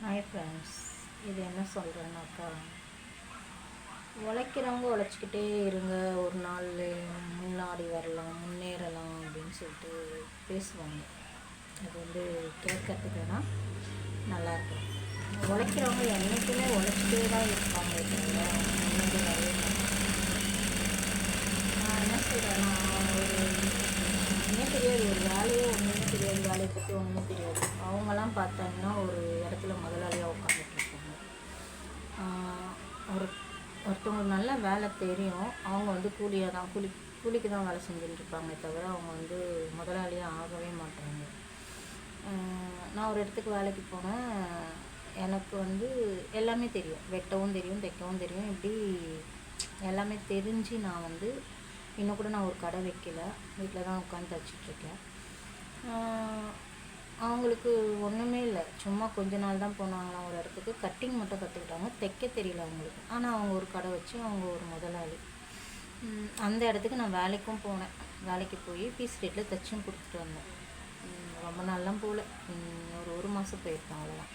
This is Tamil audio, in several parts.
ஹாய் ஃப்ரெண்ட்ஸ், இது என்ன சொல்கிறேன்னாக்கா, உழைக்கிறவங்க உழைச்சிக்கிட்டே இருங்க, ஒரு நாள் முன்னாடி வரலாம், முன்னேறலாம் அப்படின்னு சொல்லிட்டு பேசுவாங்க. அது வந்து கேட்கறதுக்கு வேணால் நல்லாயிருக்கும். உழைக்கிறவங்க என்றைக்குமே உழைச்சிட்டே தான் இருப்பாங்க. தவிர முன்னாடி வரவே மாட்டாங்க. நான் என்ன சொல்கிறேன்னா, ஒரு ஒன்றுமே தெரியாது, ஒரு வேலையே ஒன்றுமே தெரியாது, வேலையை பற்றி ஒன்றுமே தெரியாது. அவங்கெல்லாம் பார்த்தாங்கன்னா ஒரு இடத்துல முதலாளியாக உட்காந்துட்ருப்பாங்க. ஒரு ஒருத்தவங்களுக்கு நல்ல வேலை தெரியும், அவங்க வந்து கூலியாக தான் கூலிக்கு தான் வேலை செஞ்சுட்டுருப்பாங்க தவிர அவங்க வந்து முதலாளியாக ஆகவே மாட்டாங்க. நான் ஒரு இடத்துக்கு வேலைக்கு போனேன். எனக்கு வந்து எல்லாமே தெரியும், வெட்டவும் தெரியும், தைக்கவும் தெரியும். இப்படி எல்லாமே தெரிஞ்சு நான் வந்து இன்னும் கூட நான் ஒரு கடை வைக்கல, வீட்டில் தான் உட்காந்து தைச்சிட்ருக்கேன். அவங்களுக்கு ஒன்றுமே இல்லை, சும்மா கொஞ்ச நாள் தான் போனாங்களாம் ஒரு இடத்துக்கு, கட்டிங் மட்டும் கற்றுக்கிட்டாங்க, தைக்க தெரியல அவங்களுக்கு. ஆனால் அவங்க ஒரு கடை வச்சு அவங்க ஒரு முதலாளி. அந்த இடத்துக்கு நான் வேலைக்கும் போனேன். வேலைக்கு போய் பீஸ் ரேட்டில் தைச்சும் கொடுத்துட்டு வந்தேன். ரொம்ப நாள்லாம் போகல, ஒரு மாதம் போயிருக்கேன், அவ்வளோதான்.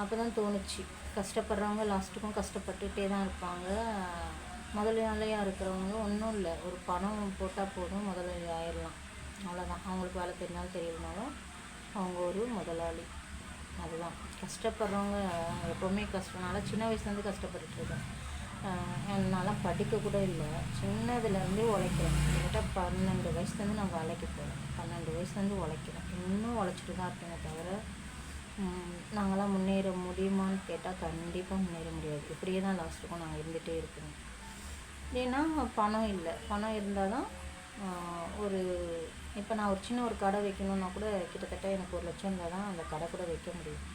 அப்போ தான் தோணுச்சு, கஷ்டப்படுறவங்க லாஸ்ட்டுக்கும் கஷ்டப்பட்டுகிட்டே தான் இருப்பாங்க. முதலாளியாக இருக்கிறவங்க ஒன்றும் இல்லை, ஒரு பணம் போட்டால் போதும், முதலாளி ஆயிடலாம், அவ்வளோதான். அவங்களுக்கு வேலை தெரிஞ்சாலும் தெரியலனாலும் அவங்க ஒரு முதலாளி. அதுதான் கஷ்டப்படுறவங்க எப்போவுமே கஷ்டம்னால சின்ன வயசுலேருந்து கஷ்டப்பட்டுருக்கேன். என்னால் படிக்க கூட இல்லை, சின்னதுலேருந்தே உழைக்கிறேன். கிட்டத்தட்ட 12 வயசுலேருந்து நான் வேலைக்கு போகிறேன், 12 வயசுலேருந்து உழைக்கிறேன். இன்னும் உழைச்சிட்டு தான் இருக்கேனே தவிர நாங்களாம் முன்னேற முடியுமான்னு கேட்டால் கண்டிப்பாக முன்னேற முடியாது. இப்படியே தான் லாஸ்ட்டுக்கும் நாங்கள் இருந்துகிட்டே இருக்கணும். ஏன்னா பணம் இல்லை, பணம் இருந்தால் தான் ஒரு இப்போ நான் ஒரு சின்ன ஒரு கடை வைக்கணுன்னா கூட கிட்டத்தட்ட எனக்கு 1 லட்சம் இருந்தால் தான் அந்த கடை கூட வைக்க முடியும்.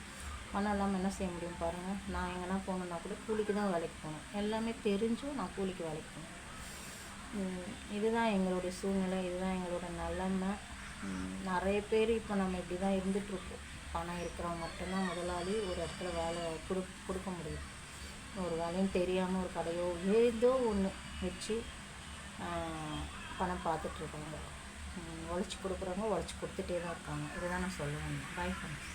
பணம் இல்லாமல் என்ன செய்ய முடியும் பாருங்கள். நான் எங்கன்னா போகணுன்னா கூட கூலிக்கு தான் வேலைக்கு போகணும், எல்லாமே தெரிஞ்சும் நான் கூலிக்கு வேலைக்கு போகணும். இதுதான் எங்களுடைய சூழ்நிலை, இதுதான் எங்களோட நிலைமை. நிறைய பேர் இப்போ நம்ம இப்படி தான் இருந்துகிட்ருக்கோம். பணம் இருக்கிறவங்க மட்டும்தான் முதலாளி, ஒரு இடத்துல வேலை கொடுக்க முடியும். ஒரு வேலையும் தெரியாமல் ஒரு கடையோ ஏதோ ஒன்று வச்சு பணம் பார்த்துட்ருக்காங்க. உழைச்சி கொடுக்குறவங்க உழைச்சி கொடுத்துட்டே தான் இருக்காங்க. இதை தான் நான் சொல்லுவேன். Bye friends.